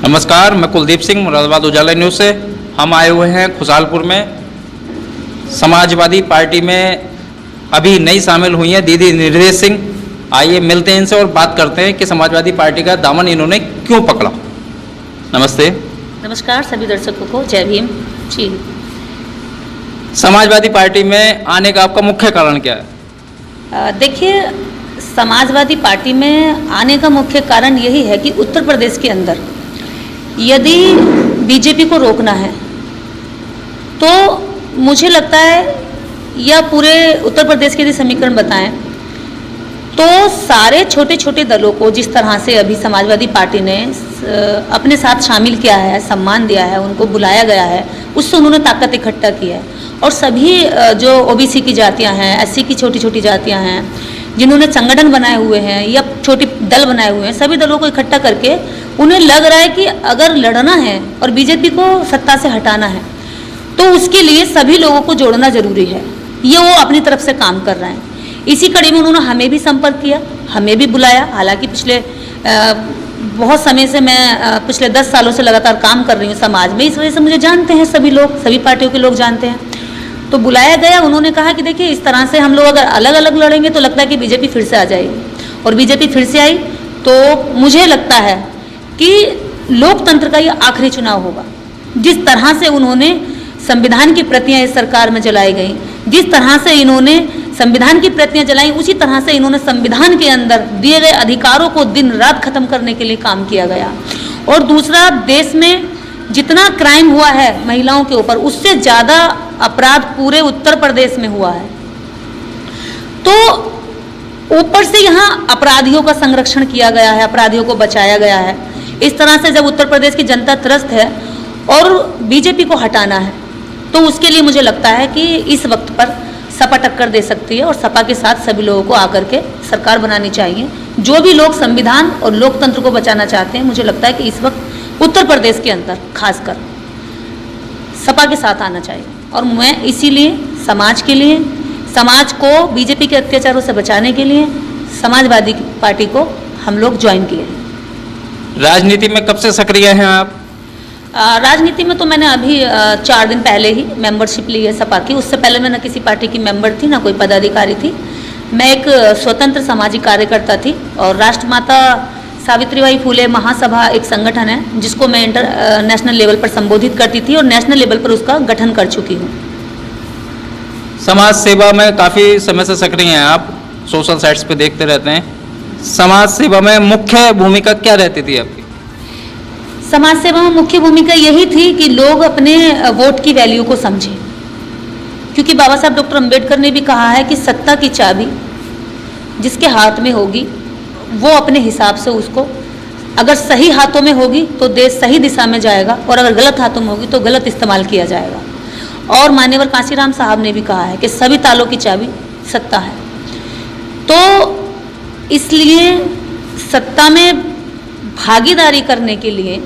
नमस्कार, मैं कुलदीप सिंह, मुरादाबाद उजाला न्यूज़ से। हम आए हुए हैं खुशालपुर में। समाजवादी पार्टी में अभी नई शामिल हुई हैं दीदी निर्देश सिंह। आइए मिलते हैं इनसे और बात करते हैं कि समाजवादी पार्टी का दामन इन्होंने क्यों पकड़ा। नमस्ते। नमस्कार सभी दर्शकों को, जय भीम जी। समाजवादी पार्टी में आने का आपका मुख्य कारण क्या है? देखिए, समाजवादी पार्टी में आने का मुख्य कारण यही है कि उत्तर प्रदेश के अंदर यदि बीजेपी को रोकना है तो मुझे लगता है, या पूरे उत्तर प्रदेश के यदि समीकरण बताएं तो सारे छोटे छोटे दलों को जिस तरह से अभी समाजवादी पार्टी ने अपने साथ शामिल किया है, सम्मान दिया है, उनको बुलाया गया है, उससे उन्होंने ताकत इकट्ठा की है। और सभी जो ओबीसी की जातियां हैं, एससी की छोटी छोटी जातियां हैं, जिन्होंने संगठन बनाए हुए हैं या छोटे दल बनाए हुए हैं, सभी दलों को इकट्ठा करके उन्हें लग रहा है कि अगर लड़ना है और बीजेपी को सत्ता से हटाना है तो उसके लिए सभी लोगों को जोड़ना जरूरी है। ये वो अपनी तरफ से काम कर रहे हैं। इसी कड़ी में उन्होंने हमें भी संपर्क किया, हमें भी बुलाया। हालांकि पिछले बहुत समय से मैं पिछले 10 सालों से लगातार काम कर रही हूँ समाज में, इस वजह से मुझे जानते हैं सभी लोग, सभी पार्टियों के लोग जानते हैं। तो बुलाया गया, उन्होंने कहा कि देखिए, इस तरह से हम लोग अगर अलग अलग लड़ेंगे तो लगता है कि बीजेपी फिर से आ जाएगी, और बीजेपी फिर से आई तो मुझे लगता है कि लोकतंत्र का ये आखिरी चुनाव होगा। जिस तरह से उन्होंने संविधान की प्रतियां इस सरकार में जलाई गई, जिस तरह से इन्होंने संविधान की प्रतियां जलाई, उसी तरह से इन्होंने संविधान के अंदर दिए गए अधिकारों को दिन रात खत्म करने के लिए काम किया गया। और दूसरा, देश में जितना क्राइम हुआ है महिलाओं के ऊपर, उससे ज़्यादा अपराध पूरे उत्तर प्रदेश में हुआ है। तो ऊपर से यहाँ अपराधियों का संरक्षण किया गया है, अपराधियों को बचाया गया है। इस तरह से जब उत्तर प्रदेश की जनता त्रस्त है और बीजेपी को हटाना है तो उसके लिए मुझे लगता है कि इस वक्त पर सपा टक्कर दे सकती है, और सपा के साथ सभी लोगों को आकर के सरकार बनानी चाहिए। जो भी लोग संविधान और लोकतंत्र को बचाना चाहते हैं, मुझे लगता है कि इस वक्त उत्तर प्रदेश के अंदर खासकर सपा के साथ आना चाहिए। और मैं इसीलिए समाज के लिए, समाज को बीजेपी के अत्याचारों से बचाने के लिए समाजवादी पार्टी को हम लोग ज्वाइन किए हैं। राजनीति में कब से सक्रिय हैं आप? राजनीति में तो मैंने अभी 4 दिन पहले ही मेंबरशिप ली है सपा की। उससे पहले मैं न किसी पार्टी की मेंबर थी, ना कोई पदाधिकारी थी। मैं एक स्वतंत्र सामाजिक कार्यकर्ता थी। और राष्ट्रमाता सावित्रीबाई फुले महासभा एक संगठन है जिसको मैं इंटरनेशनल लेवल पर संबोधित करती थी, और नेशनल लेवल पर उसका गठन कर चुकी हूँ। समाज सेवा में काफ़ी समय से सक्रिय हैं आप, सोशल साइट्स पे देखते रहते हैं। समाज सेवा में मुख्य भूमिका क्या रहती थी आपकी? समाज सेवा में मुख्य भूमिका यही थी कि लोग अपने वोट की वैल्यू को समझें, क्योंकि बाबा साहब डॉक्टर अम्बेडकर ने भी कहा है कि सत्ता की चाबी जिसके हाथ में होगी वो अपने हिसाब से उसको, अगर सही हाथों में होगी तो देश सही दिशा में जाएगा, और अगर गलत हाथों में होगी तो गलत इस्तेमाल किया जाएगा। और मान्यवर कांशीराम साहब ने भी कहा है कि सभी तालों की चाबी सत्ता है। तो इसलिए सत्ता में भागीदारी करने के लिए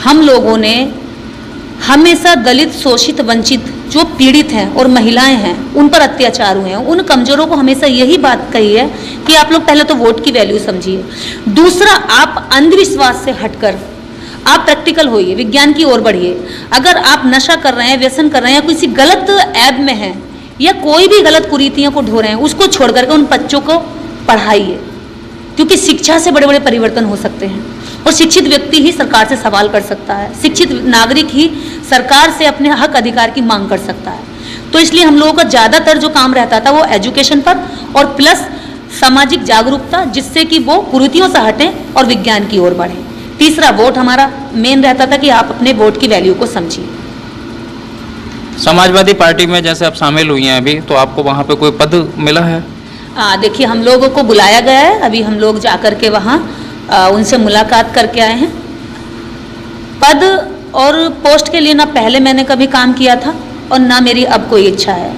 हम लोगों ने हमेशा दलित, शोषित, वंचित, जो पीड़ित हैं और महिलाएं हैं, उन पर अत्याचार हुए हैं, उन कमजोरों को हमेशा यही बात कही है कि आप लोग पहले तो वोट की वैल्यू समझिए। दूसरा, आप अंधविश्वास से हटकर आप प्रैक्टिकल होइए, विज्ञान की ओर बढ़िए। अगर आप नशा कर रहे हैं, व्यसन कर रहे हैं, या किसी गलत ऐब में हैं, या कोई भी गलत कुरीतियों को ढो रहे हैं, उसको छोड़ करके उन बच्चों को पढ़ाइए, क्योंकि शिक्षा से बड़े बड़े परिवर्तन हो सकते हैं। और शिक्षित व्यक्ति ही सरकार से सवाल कर सकता है, शिक्षित नागरिक ही सरकार से अपने हक अधिकार की मांग कर सकता है। तो इसलिए हम लोगों का ज़्यादातर जो काम रहता था वो एजुकेशन पर, और प्लस सामाजिक जागरूकता, जिससे कि वो कुरीतियों से हटें और विज्ञान की ओर बढ़ें। तीसरा, वोट हमारा मेन रहता था कि आप अपने वोट की वैल्यू को समझिए। समाजवादी पार्टी में जैसे आप शामिल हुई हैं अभी, तो आपको वहाँ पे कोई पद मिला है? देखिए, हम लोगों को बुलाया गया है, अभी हम लोग जा कर के वहाँ उनसे मुलाकात करके आए हैं। पद और पोस्ट के लिए ना पहले मैंने कभी काम किया था और ना मेरी अब कोई इच्छा है।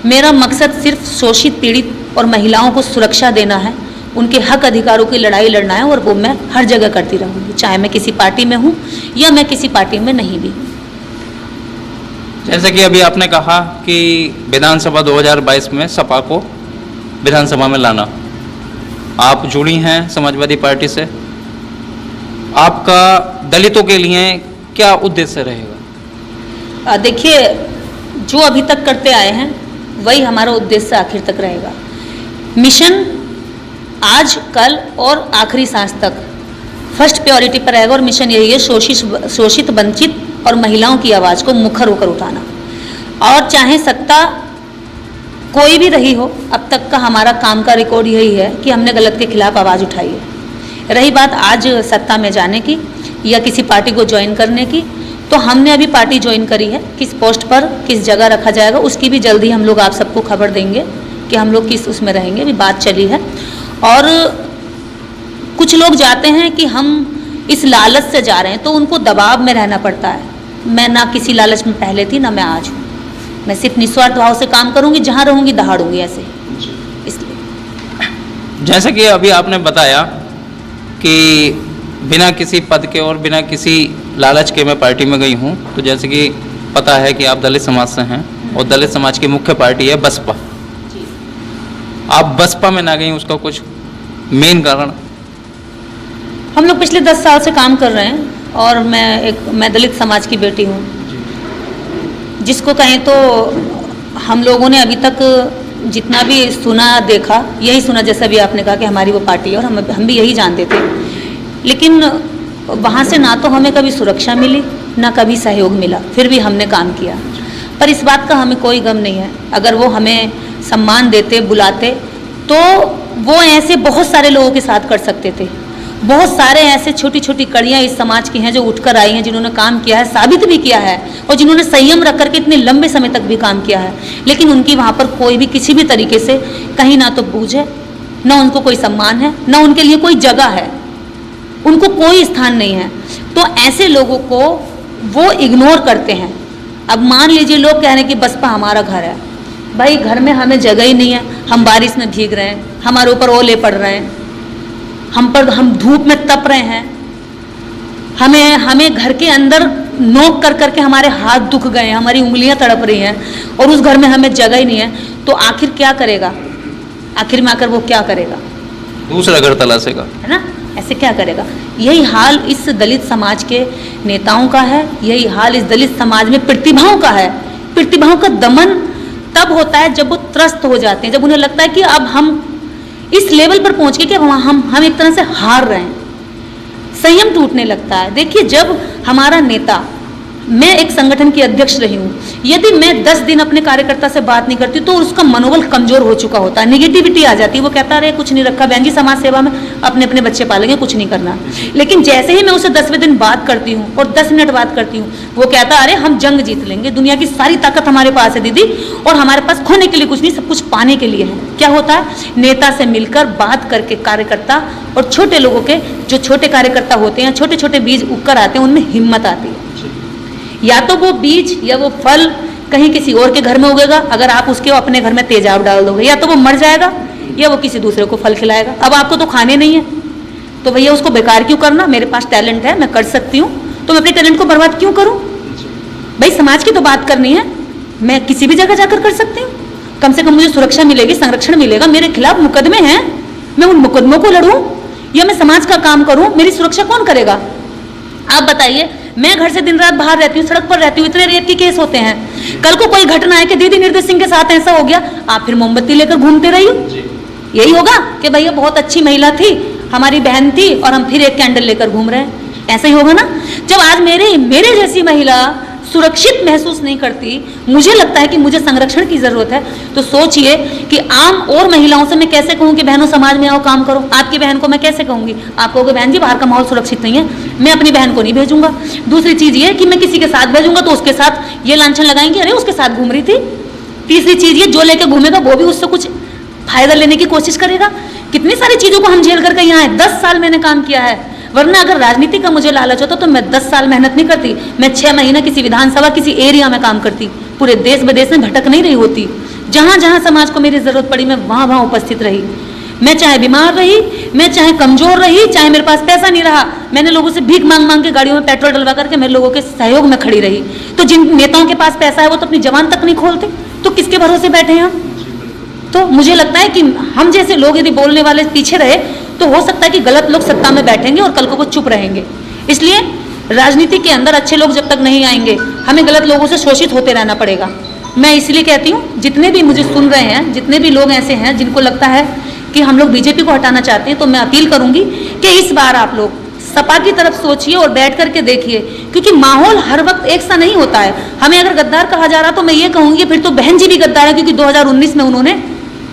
मेरा मकसद सिर्फ शोषित, पीड़ित और महिलाओं को सुरक्षा देना है, उनके हक अधिकारों की लड़ाई लड़ना है, और वो मैं हर जगह करती रहूँगी, चाहे मैं किसी पार्टी में हूँ या मैं किसी पार्टी में नहीं भी हूँ। जैसे कि अभी आपने कहा कि विधानसभा 2022 में सपा को विधानसभा में लाना, आप जुड़ी हैं समाजवादी पार्टी से, आपका दलितों के लिए क्या उद्देश्य रहेगा? देखिए, जो अभी तक करते आए हैं वही हमारा उद्देश्य आखिर तक रहेगा। मिशन आज, कल और आखिरी सांस तक फर्स्ट प्रायोरिटी पर रहेगा और मिशन यही है, शोषित, वंचित और महिलाओं की आवाज़ को मुखर होकर उठाना। और चाहे सत्ता कोई भी रही हो, अब तक का हमारा काम का रिकॉर्ड यही है कि हमने गलत के खिलाफ आवाज़ उठाई है। रही बात आज सत्ता में जाने की या किसी पार्टी को ज्वाइन करने की, तो हमने अभी पार्टी ज्वाइन करी है। किस पोस्ट पर किस जगह रखा जाएगा उसकी भी जल्दी हम लोग आप सबको खबर देंगे कि हम लोग किस उसमें रहेंगे, अभी बात चली है। और कुछ लोग जाते हैं कि हम इस लालच से जा रहे हैं, तो उनको दबाव में रहना पड़ता है। मैं ना किसी लालच में पहले थी ना मैं आज हूँ। मैं सिर्फ निस्वार्थ भाव से काम करूँगी, जहाँ रहूँगी दहाड़ूंगी ऐसे, इसलिए। जैसे कि अभी आपने बताया कि बिना किसी पद के और बिना किसी लालच के मैं पार्टी में गई हूँ, तो जैसे कि पता है कि आप दलित समाज से हैं और दलित समाज की मुख्य पार्टी है बसपा। आप बसपा में ना गई, उसका कुछ मेन कारण? हम लोग पिछले 10 साल से काम कर रहे हैं और मैं दलित समाज की बेटी हूँ। जिसको कहें तो हम लोगों ने अभी तक जितना भी सुना देखा, यही सुना जैसा भी आपने कहा कि हमारी वो पार्टी है, और हम भी यही जानते थे। लेकिन वहाँ से ना तो हमें कभी सुरक्षा मिली ना कभी सहयोग मिला, फिर भी हमने काम किया। पर इस बात का हमें कोई गम नहीं है। अगर वो हमें सम्मान देते, बुलाते, तो वो ऐसे बहुत सारे लोगों के साथ कर सकते थे। बहुत सारे ऐसे छोटी छोटी कड़ियाँ इस समाज की हैं जो उठकर आई हैं, जिन्होंने काम किया है, साबित भी किया है, और जिन्होंने संयम रख करके इतने लंबे समय तक भी काम किया है। लेकिन उनकी वहाँ पर कोई भी किसी भी तरीके से कहीं ना तो बूझ है, ना उनको कोई सम्मान है, ना उनके लिए कोई जगह है, उनको कोई स्थान नहीं है। तो ऐसे लोगों को वो इग्नोर करते हैं। अब मान लीजिए लोग कह रहे हैं कि बसपा हमारा घर है। भाई, घर में हमें जगह ही नहीं है, हम बारिश में भीग रहे हैं, हमारे ऊपर ओले पड़ रहे हैं, हम धूप में तप रहे हैं, हमें घर के अंदर नोक कर करके हमारे हाथ दुख गए हैं, हमारी उंगलियां तड़प रही हैं, और उस घर में हमें जगह ही नहीं है। तो आखिर क्या करेगा? आखिर में आकर वो क्या करेगा? दूसरा घर तलाशेगा, है ना? ऐसे क्या करेगा? यही हाल इस दलित समाज के नेताओं का है, यही हाल इस दलित समाज में प्रतिभाओं का है। प्रतिभाओं का दमन तब होता है जब वो त्रस्त हो जाते हैं, जब उन्हें लगता है कि अब हम इस लेवल पर पहुंच गए कि हम एक तरह से हार रहे हैं, संयम टूटने लगता है। देखिए, जब हमारा नेता, मैं एक संगठन की अध्यक्ष रही हूँ, यदि मैं 10 दिन अपने कार्यकर्ता से बात नहीं करती तो उसका मनोबल कमजोर हो चुका होता है, निगेटिविटी आ जाती है। वो कहता है कुछ नहीं रखा बहन जी, समाज सेवा में अपने अपने बच्चे पालेंगे, कुछ नहीं करना। लेकिन जैसे ही मैं उसे 10वें दिन बात करती हूँ और 10 मिनट बात करती हूँ, वो कहता है अरे हम जंग जीत लेंगे, दुनिया की सारी ताकत हमारे पास है दीदी, और हमारे पास खोने के लिए कुछ नहीं, सब कुछ पाने के लिए है। क्या होता है? नेता से मिलकर बात करके कार्यकर्ता और छोटे लोगों के, जो छोटे कार्यकर्ता होते हैं, छोटे छोटे बीज उगकर आते हैं, उनमें हिम्मत आती है। या तो वो बीज या वो फल कहीं किसी और के घर में उगेगा, अगर आप उसके अपने घर में तेजाब डाल दोगे, या तो वो मर जाएगा या वो किसी दूसरे को फल खिलाएगा। अब आपको तो खाने नहीं है, तो भैया उसको बेकार क्यों करना? मेरे पास टैलेंट है, मैं कर सकती हूँ, तो मैं अपने टैलेंट को बर्बाद क्यों करूँ? भाई, समाज की तो बात करनी है, मैं किसी भी जगह जाकर कर सकती हूँ। कम से कम मुझे सुरक्षा मिलेगी, संरक्षण मिलेगा। मेरे खिलाफ मुकदमे हैं, मैं उन मुकदमों को लड़ूं या मैं समाज का काम करूं, मेरी सुरक्षा कौन करेगा? आप बताइए। मैं घर से दिन रात बाहर रहती हूँ, सड़क पर रहती हूँ, इतने रेप के केस होते हैं। कल को कोई घटना है कि दीदी निर्देश सिंह के साथ ऐसा हो गया, आप फिर मोमबत्ती लेकर घूमते रहिए। यही होगा कि भैया बहुत अच्छी महिला थी, हमारी बहन थी, और हम फिर एक कैंडल लेकर घूम रहे हैं। ऐसा ही होगा ना? जब आज मेरे जैसी महिला सुरक्षित महसूस नहीं करती, मुझे लगता है कि मुझे संरक्षण की जरूरत है, तो सोचिए कि आम और महिलाओं से मैं कैसे कहूँ कि बहनों समाज में आओ काम करो। आपकी बहन को मैं कैसे कहूँगी? आप कहोगे बहन जी बाहर का माहौल सुरक्षित नहीं है, मैं अपनी बहन को नहीं भेजूंगा। दूसरी चीज ये कि मैं किसी के साथ भेजूंगा तो उसके साथ ये लांछन लगाएंगे, अरे उसके साथ घूम रही थी। तीसरी चीज ये, जो लेके घूमेगा वो भी उससे कुछ फायदा लेने की कोशिश करेगा। कितनी सारी चीजों को हम झेल करके यहाँ आए। 10 साल मैंने काम किया है, वरना अगर राजनीति का मुझे लालच होता तो मैं 10 साल मेहनत नहीं करती, मैं 6 महीना किसी विधानसभा किसी एरिया में काम करती, पूरे देश विदेश में भटक नहीं रही होती। जहाँ जहाँ समाज को मेरी जरूरत पड़ी मैं वहाँ वहाँ उपस्थित रही। मैं चाहे बीमार रही, मैं चाहे कमजोर रही, चाहे मेरे पास पैसा नहीं रहा, मैंने लोगों से भीख मांग मांग के गाड़ियों में पेट्रोल डलवा करके मेरे लोगों के सहयोग में खड़ी रही। तो जिन नेताओं के पास पैसा है वो तो अपनी जबान तक नहीं खोलते, तो किसके भरोसे बैठे हैं हम? तो मुझे लगता है कि हम जैसे लोग यदि बोलने वाले पीछे रहे तो हो सकता है कि गलत लोग सत्ता में बैठेंगे और कल को वो चुप रहेंगे। इसलिए राजनीति के अंदर अच्छे लोग जब तक नहीं आएंगे, हमें गलत लोगों से शोषित होते रहना पड़ेगा। मैं इसलिए कहती हूँ, जितने भी मुझे सुन रहे हैं, जितने भी लोग ऐसे हैं जिनको लगता है कि हम लोग बीजेपी को हटाना चाहते हैं, तो मैं अपील करूंगी कि इस बार आप लोग सपा की तरफ सोचिए और बैठ करके देखिए, क्योंकि माहौल हर वक्त एक सा नहीं होता है। हमें अगर गद्दार कहा जा रहा तो मैं ये कहूंगी फिर तो बहन जी भी गद्दार है, क्योंकि 2019 में उन्होंने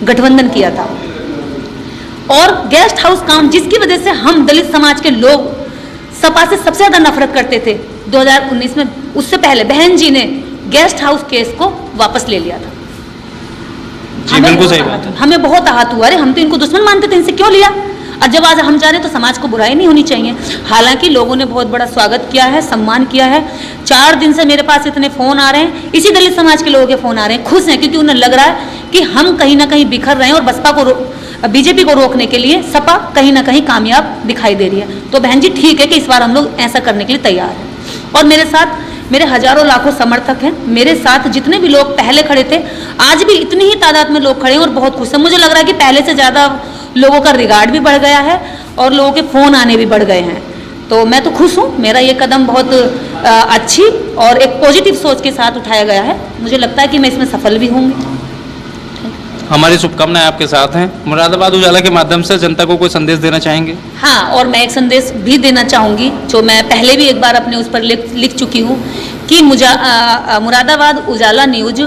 गठबंधन किया था। और गेस्ट हाउस काम, जिसकी वजह से हम दलित समाज के लोग सपा से सबसे ज्यादा नफरत करते थे 2019 में, उससे पहले बहन जी ने गेस्ट हाउस केस को वापस ले लिया था। जी बिल्कुल सही बात है। हमें बहुत आहत हुआ, अरे हम तो इनको दुश्मन मानते थे, इनसे क्यों लिया। और जब आज हम जा रहे हैं तो समाज को बुराई नहीं होनी चाहिए। हालांकि लोगों ने बहुत बड़ा स्वागत किया है, सम्मान किया है। 4 दिन से मेरे पास इतने फोन आ रहे हैं, इसी दलित समाज के लोगों के फोन आ रहे हैं, खुश हैं, क्योंकि उन्हें लग रहा है कि हम कहीं ना कहीं बिखर रहे हैं और बसपा को बीजेपी को रोकने के लिए सपा कहीं ना कहीं कामयाब दिखाई दे रही है। तो बहन जी ठीक है कि इस बार हम लोग ऐसा करने के लिए तैयार हैं। और मेरे साथ मेरे हजारों लाखों समर्थक हैं, मेरे साथ जितने भी लोग पहले खड़े थे, आज भी इतनी ही तादाद में लोग खड़े हैं और बहुत खुश हैं। मुझे लग रहा है कि पहले से ज़्यादा लोगों का रिगार्ड भी बढ़ गया है और लोगों के फ़ोन आने भी बढ़ गए हैं। तो मैं तो खुश हूँ, मेरा ये कदम बहुत अच्छी और एक पॉजिटिव सोच के साथ उठाया गया है। मुझे लगता है कि मैं इसमें सफल भी होंगी। हमारी शुभकामनाएं आपके साथ हैं। मुरादाबाद उजाला के माध्यम से जनता को कोई संदेश देना चाहेंगे? हाँ, और मैं एक संदेश भी देना चाहूँगी, जो मैं पहले भी एक बार अपने उस पर लिख चुकी हूँ, कि मुरादाबाद उजाला न्यूज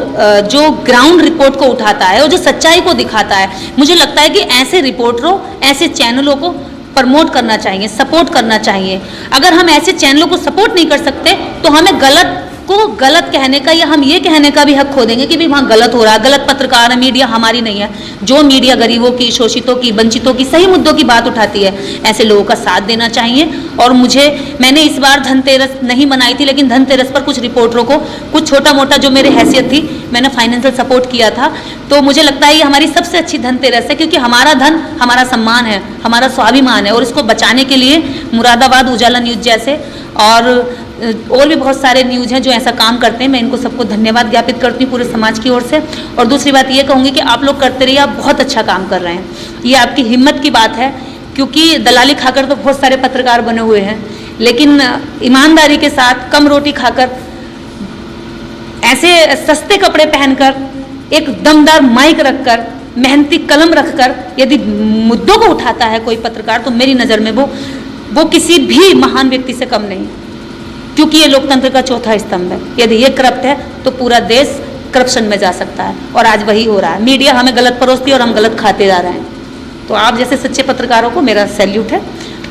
जो ग्राउंड रिपोर्ट को उठाता है और जो सच्चाई को दिखाता है, मुझे लगता है कि ऐसे रिपोर्टरों, ऐसे चैनलों को प्रमोट करना चाहिए, सपोर्ट करना चाहिए। अगर हम ऐसे चैनलों को सपोर्ट नहीं कर सकते तो हमें गलत को गलत कहने का या हम ये कहने का भी हक खो देंगे कि भाई वहाँ गलत हो रहा है, गलत पत्रकार है, मीडिया हमारी नहीं है। जो मीडिया गरीबों की, शोषितों की, वंचितों की, सही मुद्दों की बात उठाती है, ऐसे लोगों का साथ देना चाहिए। और मैंने इस बार धनतेरस नहीं मनाई थी, लेकिन धनतेरस पर कुछ रिपोर्टरों को कुछ छोटा मोटा जो मेरी हैसियत थी, मैंने फाइनेंशियल सपोर्ट किया था। तो मुझे लगता है ये हमारी सबसे अच्छी धनतेरस है, क्योंकि हमारा धन हमारा सम्मान है, हमारा स्वाभिमान है, और इसको बचाने के लिए मुरादाबाद उजाला न्यूज जैसे और भी बहुत सारे न्यूज़ हैं जो ऐसा काम करते हैं। मैं इनको सबको धन्यवाद ज्ञापित करती हूँ पूरे समाज की ओर से। और दूसरी बात ये कहूँगी कि आप लोग करते रहिए, आप बहुत अच्छा काम कर रहे हैं। ये आपकी हिम्मत की बात है, क्योंकि दलाली खाकर तो बहुत सारे पत्रकार बने हुए हैं, लेकिन ईमानदारी के साथ कम रोटी खाकर, ऐसे सस्ते कपड़े पहनकर, एक दमदार माइक रखकर, मेहनती कलम रखकर यदि मुद्दों को उठाता है कोई पत्रकार, तो मेरी नज़र में वो किसी भी महान व्यक्ति से कम नहीं, क्योंकि ये लोकतंत्र का चौथा स्तंभ है। यदि ये करप्ट है तो पूरा देश करप्शन में जा सकता है, और आज वही हो रहा है। मीडिया हमें गलत परोसती है और हम गलत खाते जा रहे हैं। तो आप जैसे सच्चे पत्रकारों को मेरा सैल्यूट है,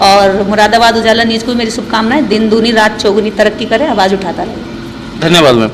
और मुरादाबाद उजाला न्यूज़ को मेरी शुभकामनाएं। दिन दूनी रात चौगुनी तरक्की करे, आवाज़ उठाता रहे। धन्यवाद मैम।